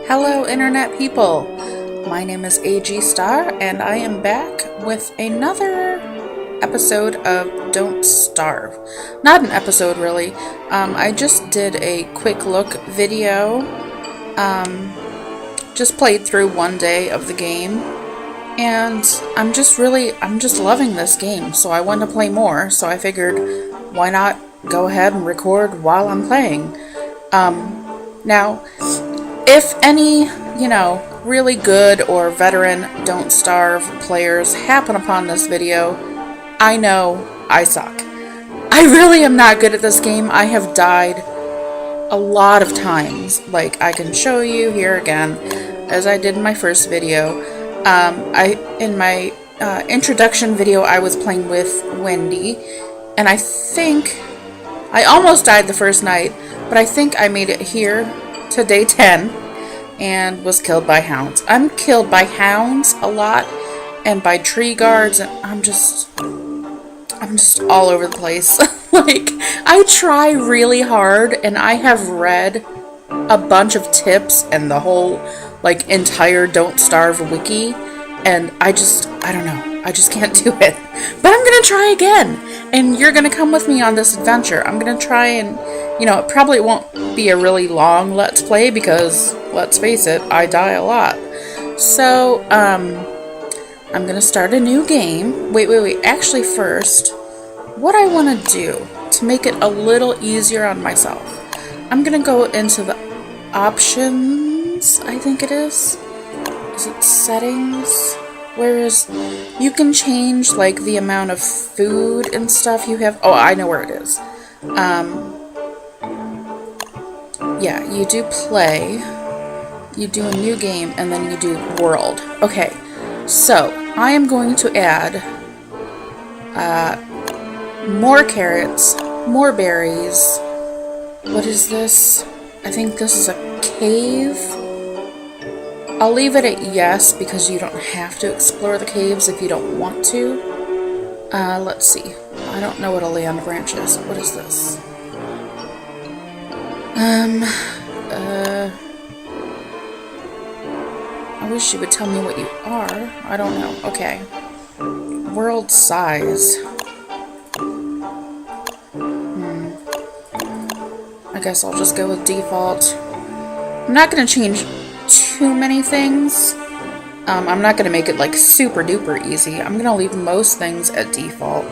Hello, Internet people! My name is AG Star, and I am back with another episode of Don't Starve. Not an episode, really. I just did a quick look video. Just played through one day of the game, and I'm just loving this game, so I want to play more, so I figured, why not go ahead and record while I'm playing? Now, if any, really good or veteran Don't Starve players happen upon this video, I know I suck. I really am not good at this game. I have died a lot of times. Like, I can show you here again, as I did in my first video. In my introduction video, I was playing with Wendy, and I think I almost died the first night, but I think I made it here to day 10 and was killed by hounds. I'm killed by hounds a lot and by tree guards, and I'm just all over the place. Like, I try really hard, and I have read a bunch of tips and the whole entire Don't Starve wiki, and I don't know, I just can't do it. But I'm gonna try again, and you're gonna come with me on this adventure. I'm gonna try and, it probably won't be a really long Let's Play because, let's face it, I die a lot. So, I'm gonna start a new game. Wait. Actually, first, what I want to do to make it a little easier on myself, I'm gonna go into the options, I think it is. Is it settings? Whereas you can change the amount of food and stuff you have. Oh, I know where it is. Yeah, you do play, you do a new game, and then you do world. Okay, so I am going to add more carrots, more berries. What is this? I think this is a cave. I'll leave it at yes because you don't have to explore the caves if you don't want to. Let's see. I don't know what a land branch is. What is this? I wish you would tell me what you are. I don't know. Okay. World size. I guess I'll just go with default. I'm not going to change too many things. I'm not going to make it super duper easy. I'm going to leave most things at default.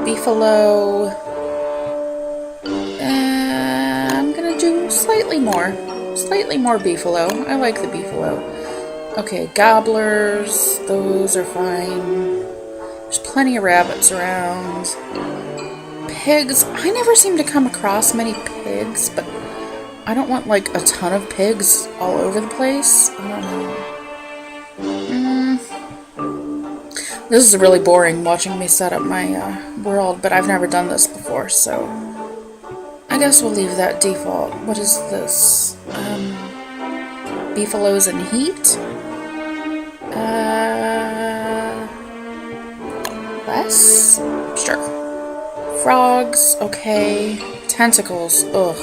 Beefalo. I'm going to do slightly more beefalo. I like the beefalo. Okay, gobblers. Those are fine. There's plenty of rabbits around. Pigs. I never seem to come across many pigs, but I don't want a ton of pigs all over the place. I don't know. This is really boring watching me set up my world, but I've never done this before, so I guess we'll leave that default. What is this? Beefalos in heat? Less? Sure. Frogs, okay. Tentacles, ugh.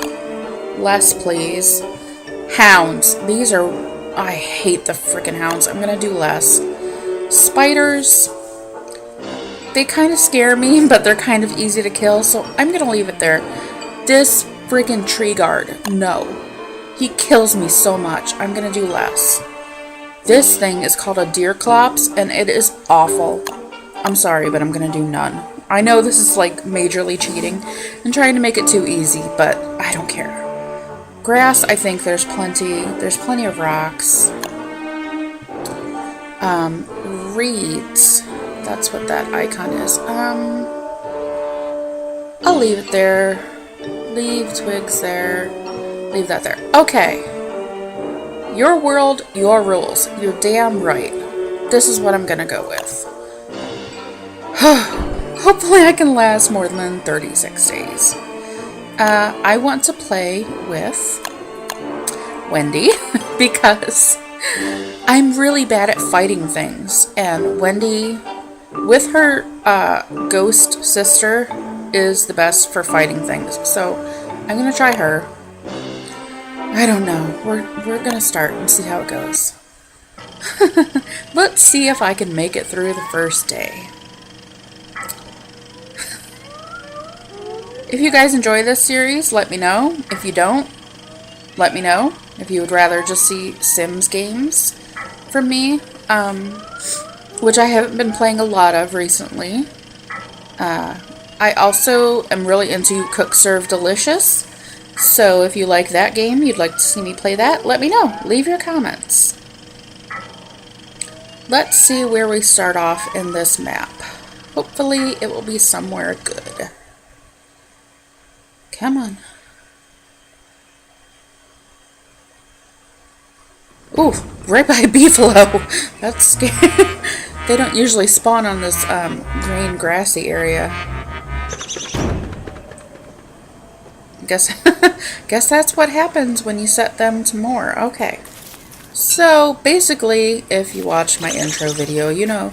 Less, please. Hounds. These are... I hate the freaking hounds. I'm gonna do less. Spiders. They kind of scare me, but they're kind of easy to kill, so I'm gonna leave it there. This freaking tree guard. No. He kills me so much. I'm gonna do less. This thing is called a deerclops, and it is awful. I'm sorry, but I'm gonna do none. I know this is majorly cheating and trying to make it too easy, but I don't care. Grass, I think there's plenty. There's plenty of rocks. Reeds. That's what that icon is. I'll leave it there. Leave twigs there. Leave that there. Okay. Your world, your rules. You're damn right. This is what I'm gonna go with. Hopefully I can last more than 36 days. I want to play with Wendy because I'm really bad at fighting things, and Wendy, with her ghost sister, is the best for fighting things. So I'm gonna try her. I don't know. We're gonna start and see how it goes. Let's see if I can make it through the first day. If you guys enjoy this series, let me know. If you don't, let me know. If you would rather just see Sims games from me, which I haven't been playing a lot of recently. I also am really into Cook Serve Delicious, so if you like that game, you'd like to see me play that, let me know. Leave your comments. Let's see where we start off in this map. Hopefully it will be somewhere good. Come on. Ooh, right by Beefalo. That's scary. They don't usually spawn on this green grassy area. Guess that's what happens when you set them to more. Okay. So basically, if you watch my intro video, you know,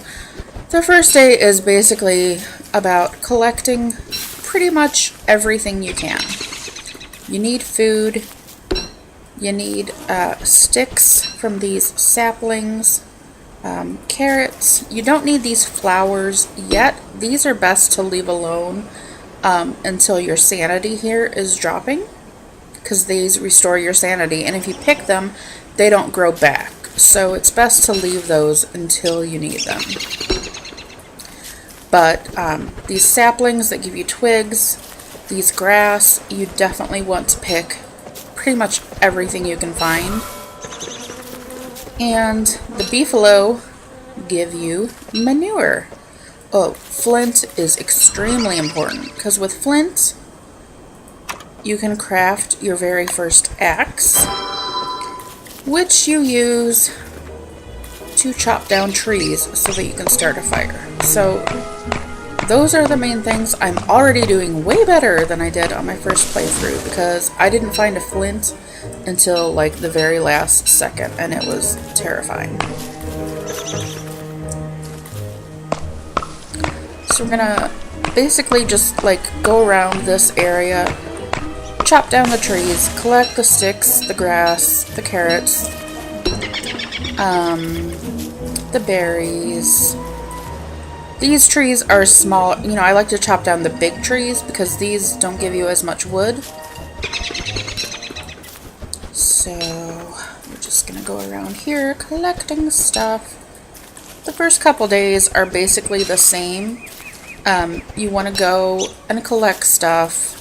the first day is basically about collecting pretty much everything you can. You need food. You need sticks from these saplings, carrots. You don't need these flowers yet. These are best to leave alone until your sanity here is dropping, because these restore your sanity, and if you pick them, they don't grow back. So it's best to leave those until you need them. But these saplings that give you twigs, these grass, you definitely want to pick pretty much everything you can find. And the beefalo give you manure. Oh, flint is extremely important, because with flint you can craft your very first axe, which you use to chop down trees so that you can start a fire. So those are the main things. I'm already doing way better than I did on my first playthrough, because I didn't find a flint until like the very last second, and it was terrifying. So we're gonna basically just like go around this area, chop down the trees, collect the sticks, the grass, the carrots, the berries. These trees are small. You know, I like to chop down the big trees because these don't give you as much wood. So we're just gonna go around here collecting stuff. The first couple days are basically the same. You want to go and collect stuff,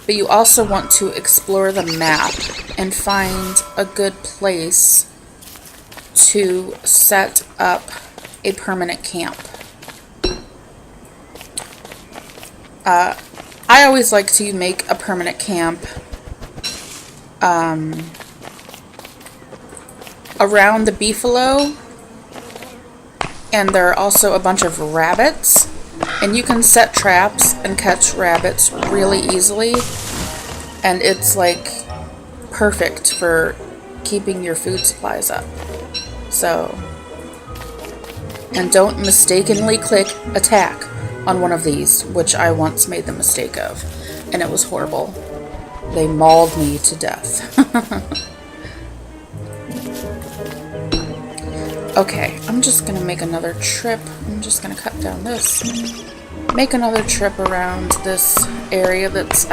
but you also want to explore the map and find a good place to set up a permanent camp. I always like to make a permanent camp around the beefalo, and there are also a bunch of rabbits, and you can set traps and catch rabbits really easily, and it's like perfect for keeping your food supplies up. So, and don't mistakenly click attack on one of these, which I once made the mistake of, and it was horrible. They mauled me to death. Okay, I'm just gonna make another trip. I'm just gonna cut down this. Make another trip around this area that's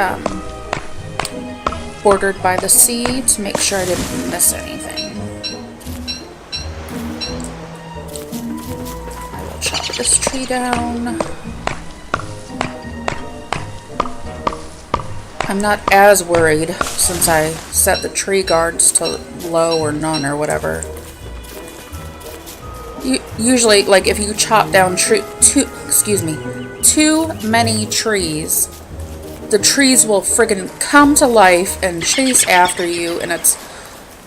bordered by the sea to make sure I didn't miss anything. I will chop this tree down. I'm not as worried since I set the tree guards to low or none or whatever. Usually, like, if you chop down too many trees, the trees will friggin' come to life and chase after you, and it's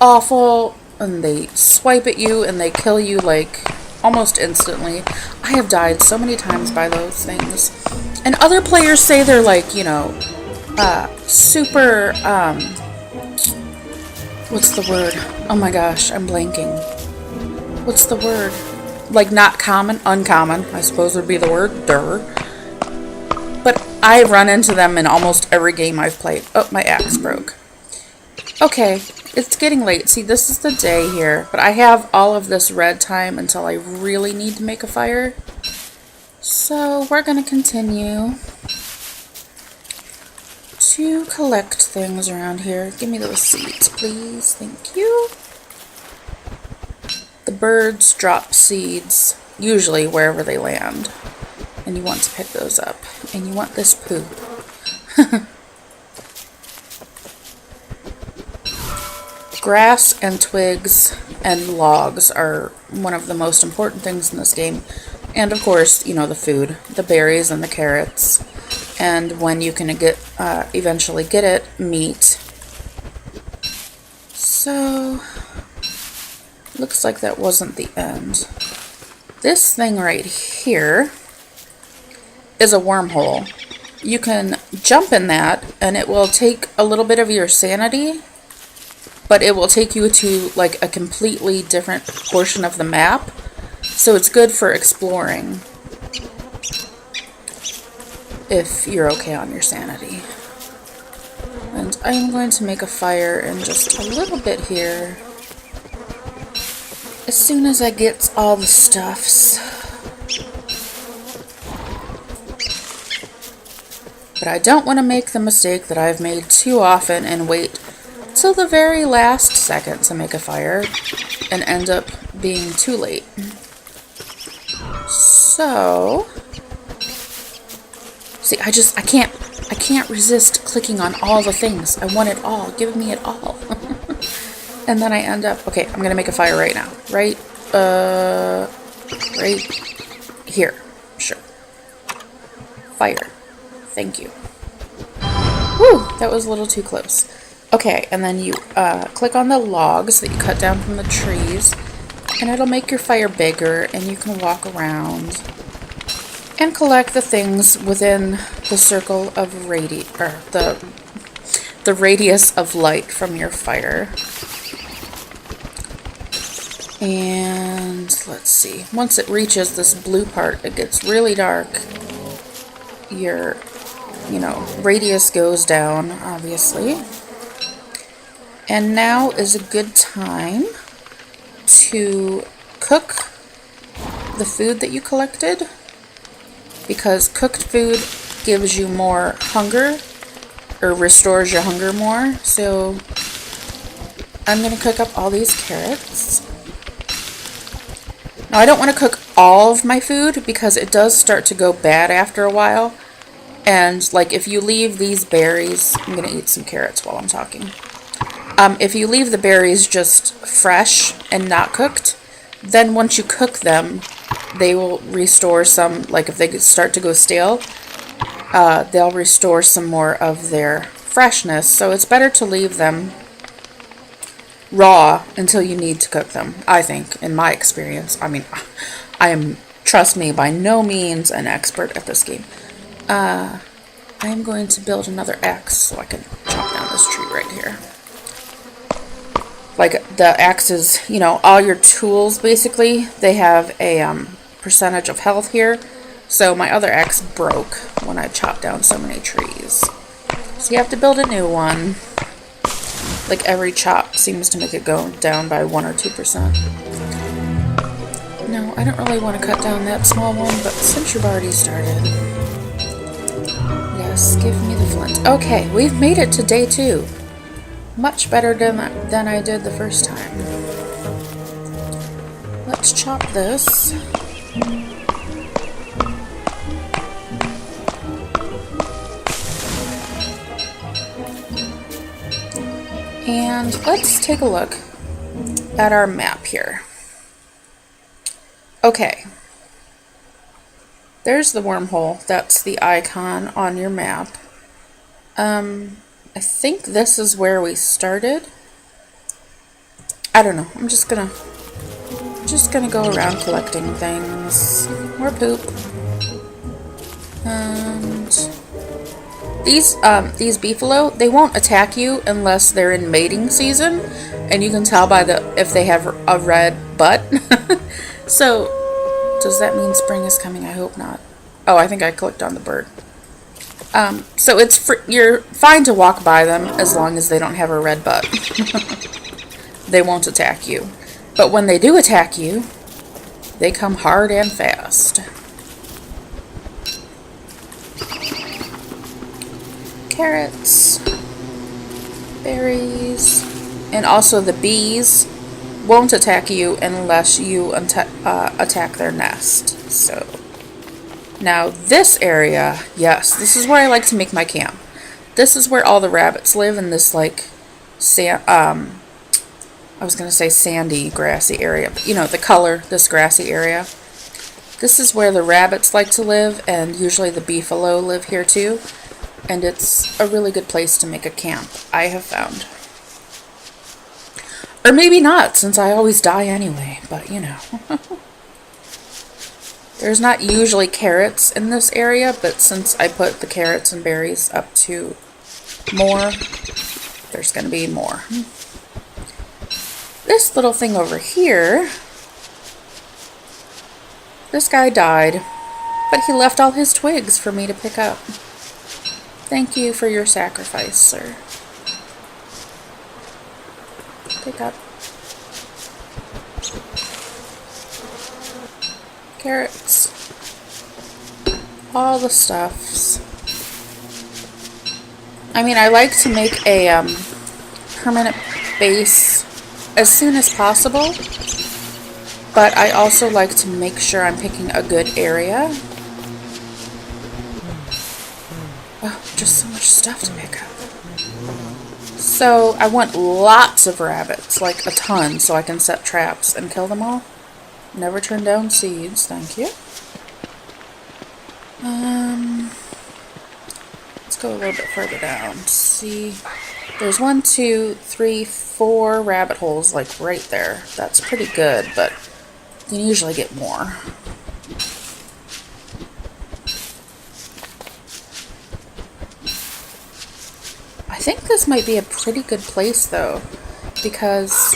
awful, and they swipe at you and they kill you like almost instantly. I have died so many times by those things. And other players say they're like, you know, super, what's the word? Oh my gosh, I'm blanking. What's the word? Like not common? Uncommon, I suppose would be the word. Durr. But I run into them in almost every game I've played. Oh, my axe broke. Okay, It's getting late. See, this is the day here, but I have all of this red time until I really need to make a fire. So we're going to continue to collect things around here. Give me those seeds, please. Thank you. The birds drop seeds, usually wherever they land. And you want to pick those up. And you want this poo. Grass and twigs and logs are one of the most important things in this game. And of course, you know, the food, the berries and the carrots. And when you can eventually get it, meat. So, looks like that wasn't the end. This thing right here is a wormhole. You can jump in that and it will take a little bit of your sanity, but it will take you to like a completely different portion of the map. So it's good for exploring if you're okay on your sanity. And I'm going to make a fire in just a little bit here. As soon as I get all the stuffs. But I don't want to make the mistake that I've made too often and wait till the very last second to make a fire and end up being too late. So, see, I can't resist clicking on all the things. I want it all. Give me it all. And then I end up, okay, I'm gonna make a fire right now. Right here. Sure. Fire. Thank you. Whew, that was a little too close. Okay, and then you click on the logs that you cut down from the trees, and it'll make your fire bigger, and you can walk around and collect the things within the circle of the radius of light from your fire. And let's see. Once it reaches this blue part, it gets really dark. Your, radius goes down, obviously. And now is a good time to cook the food that you collected, because cooked food gives you more hunger, or restores your hunger more. So I'm going to cook up all these carrots. Now I don't want to cook all of my food because it does start to go bad after a while. And like if you leave these berries, I'm going to eat some carrots while I'm talking. If you leave the berries just fresh and not cooked, then once you cook them, they will restore some, like if they start to go stale, they'll restore some more of their freshness. So it's better to leave them raw until you need to cook them, I think, in my experience. I mean, I am, trust me, by no means an expert at this game. I am going to build another axe so I can chop down this tree right here. Like, the axes, all your tools, basically, they have a percentage of health here. So my other axe broke when I chopped down so many trees. So you have to build a new one. Like, every chop seems to make it go down by 1 or 2%. No, I don't really want to cut down that small one, but since you've already started... Yes, give me the flint. Okay, we've made it to day 2. Much better than I did the first time. Let's chop this. And let's take a look at our map here. Okay. There's the wormhole. That's the icon on your map. I think this is where we started. I don't know. I'm just gonna go around collecting things. More poop. And these beefalo, they won't attack you unless they're in mating season, and you can tell by if they have a red butt. So, does that mean spring is coming? I hope not. Oh, I think I clicked on the bird. So you're fine to walk by them as long as they don't have a red butt. they won't attack you. But when they do attack you, they come hard and fast. Carrots, berries, and also the bees won't attack you unless you attack their nest. So now this area, yes, this is where I like to make my camp. This is where all the rabbits live, in this like I was going to say sandy, grassy area, but you know, the color, this grassy area. This is where the rabbits like to live, and usually the beefalo live here too. And it's a really good place to make a camp, I have found. Or maybe not, since I always die anyway, but you know. There's not usually carrots in this area, but since I put the carrots and berries up to more, there's going to be more. This little thing over here, this guy died, but he left all his twigs for me to pick up. Thank you for your sacrifice, sir. Pick up. Carrots. All the stuffs. I mean, I like to make a permanent base as soon as possible, but I also like to make sure I'm picking a good area. Oh, just so much stuff to pick up. So I want lots of rabbits, like a ton, so I can set traps and kill them all. Never turn down seeds, thank you. Let's go a little bit further down. See, there's 1, 2, 3, 4 rabbit holes, like right there. That's pretty good, but you can usually get more. I think this might be a pretty good place though, because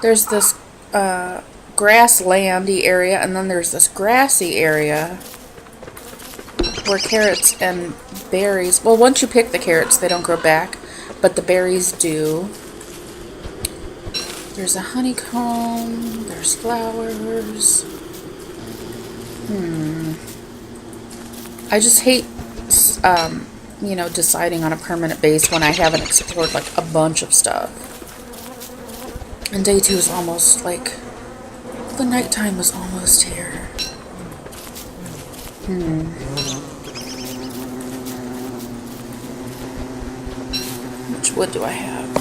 there's this grasslandy area, and then there's this grassy area where carrots and berries, well, once you pick the carrots they don't grow back, but the berries do. There's a honeycomb, there's flowers. I just hate you know, deciding on a permanent base when I haven't explored like a bunch of stuff. And day 2 is almost, like, the nighttime was almost here. Which wood do I have?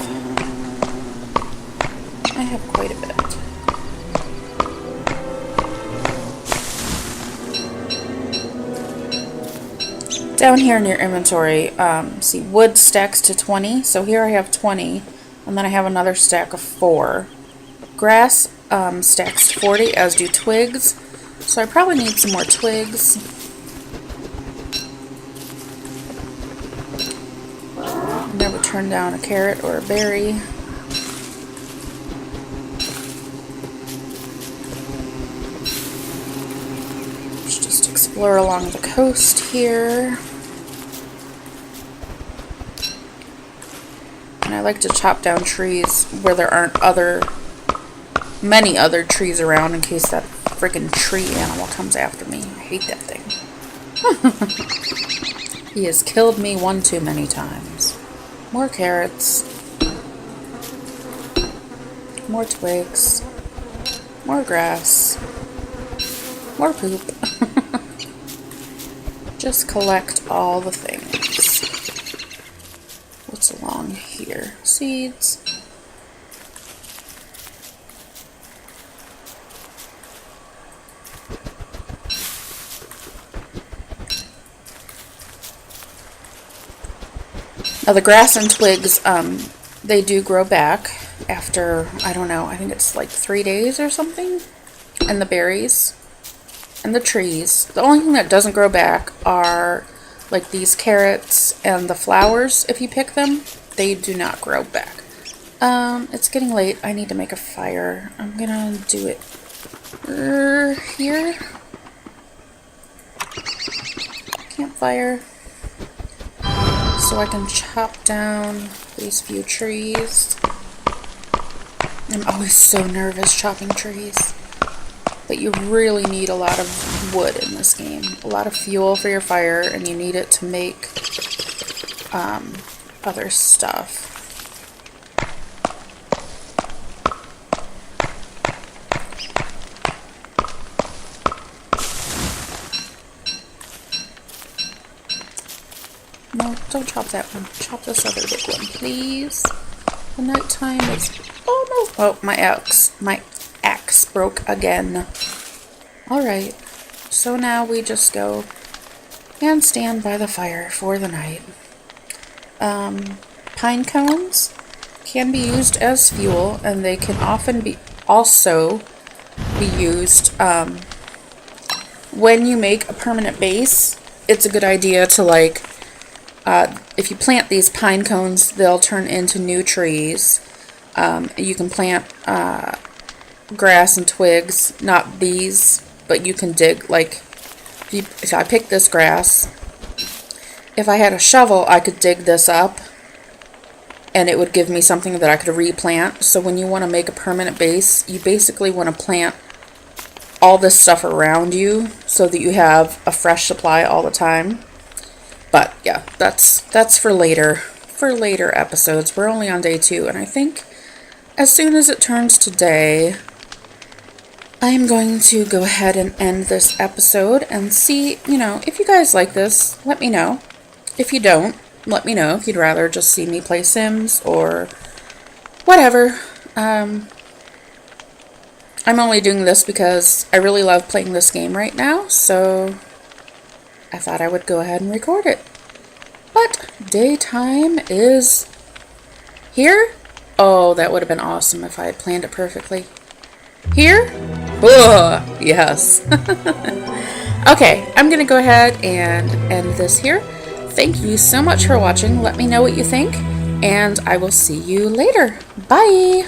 I have quite a bit. Down here in your inventory, see, wood stacks to 20. So here I have 20, and then I have another stack of 4. Grass stacks to 40, as do twigs. So I probably need some more twigs. Never turn down a carrot or a berry. Let's just explore along the coast here. And I like to chop down trees where there aren't many other trees around, in case that freaking tree animal comes after me. I hate that thing. He has killed me one too many times. More carrots. More twigs. More grass. More poop. Just collect all the things. What's along here? Seeds. Now the grass and twigs, they do grow back after, I don't know, I think it's like 3 days or something. And the berries and the trees. The only thing that doesn't grow back are like these carrots and the flowers. If you pick them, they do not grow back. It's getting late. I need to make a fire. I'm gonna do it here. Campfire. So I can chop down these few trees. I'm always so nervous chopping trees. But you really need a lot of wood in this game. A lot of fuel for your fire, and you need it to make other stuff. No, don't chop that one. Chop this other big one, please. The nighttime is... Oh, no. Oh, my axe broke again. Alright, so now we just go and stand by the fire for the night. Pine cones can be used as fuel, and they can often also be used when you make a permanent base. It's a good idea to, like, if you plant these pine cones, they'll turn into new trees. You can plant grass and twigs, not these, but you can dig, like, if I pick this grass, if I had a shovel, I could dig this up, and it would give me something that I could replant. So when you want to make a permanent base, you basically want to plant all this stuff around you so that you have a fresh supply all the time. But yeah, that's for later episodes. We're only on day 2, and I think as soon as it turns to day, I am going to go ahead and end this episode and see, if you guys like this, let me know. If you don't, let me know if you'd rather just see me play Sims or whatever. I'm only doing this because I really love playing this game right now, so I thought I would go ahead and record it. But daytime is here. Oh, that would have been awesome if I had planned it perfectly. Here? Oh, yes. Okay, I'm going to go ahead and end this here. Thank you so much for watching. Let me know what you think, and I will see you later. Bye!